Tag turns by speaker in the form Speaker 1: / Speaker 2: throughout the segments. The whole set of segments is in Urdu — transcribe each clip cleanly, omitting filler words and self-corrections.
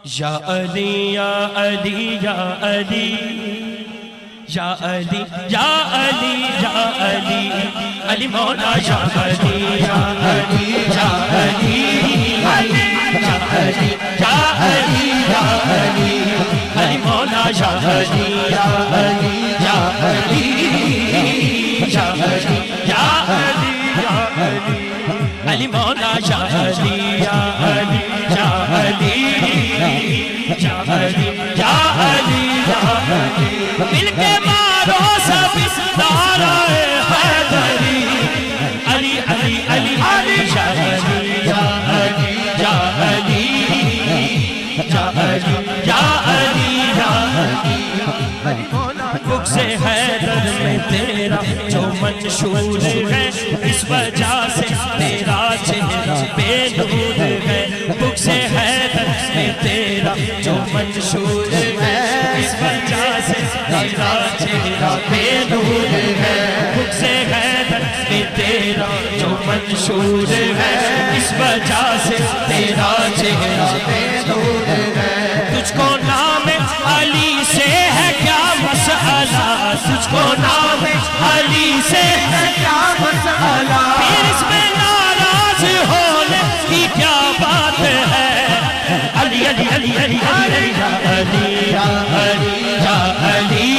Speaker 1: یا علی یا علی یا علی یا علی یا علی یا علی علی مولا یا علی یا علی یا علی علی یا علی یا علی یا علی علی مولا یا علی یا علی یا علی یا علی یا علی یا علی علی مولا یا علی یا علی یا علی یا علی یا علی یا علی مل کے مارو سب نعرہ حیدری علی علی علی علی یا علی یا علی یا علی یا علی یا علی یا علی بغض حیدر میں تیرا جو منشور ہے اس وجہ سے تیرا چہرہ بے نور ہے بغض حیدر میں تیرا جو منشور ہے اس وجہ سے تیرا چہرہ بے نور ہے بغض حیدر میں تیرا جو منشور ہے اس وجہ سے تیرا چہرہ بے نور ہے تجھ کو نام علی سے ہے کیا مسئلہ تجھ کو نام علی سے ہے کیا مسئلہ پھر اس میں ناراض ہونے کی کیا بات ہے علی علی علی علی علی علی یا علی یا علی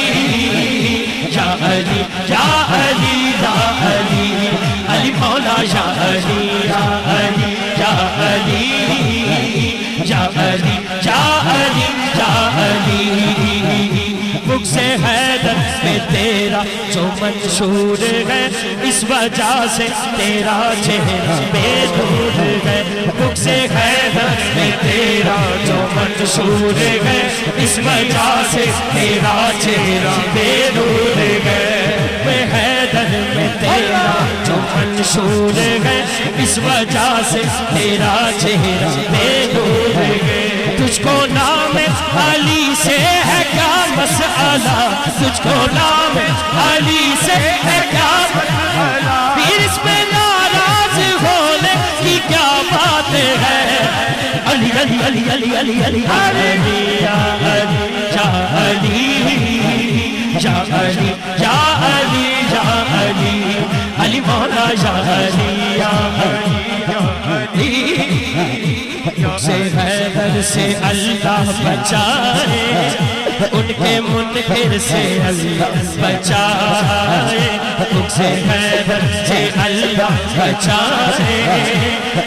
Speaker 1: یا علی یا علی یا علی علی مولا یا علی یا علی یا علی یا علی یا علی یا علی بغض حیدر میں تیرا جو منشور ہے اس وجہ سے تیرا چہرہ بے نور ہے بغض حیدر میں تیرا جو منشور ہے اس وجہ سے تیرا چہرہ بے نور ہے حیدر میں تیرا جو منشور ہے اس وجہ سے تیرا چہرہ بے نور ہے تجھ کو نام علی سے ہے کیا مسئلہ تجھ کو نام علی سے ہے کیا مسئلہ پھر اس میں ناراض ہونے کی کیا بات ہے علی علی علی علی علی علی علی یا علی یا علی یا علی یا علی یا علی علی مولا یا علی یا علی یا علی بغض حیدر سے اللہ بچائے ان کے منکر سے اللہ بچائے بغض حیدر سے اللہ بچائے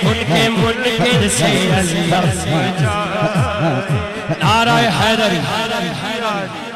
Speaker 1: ان کے منکر سے اللہ بچائے نعرہ حیدری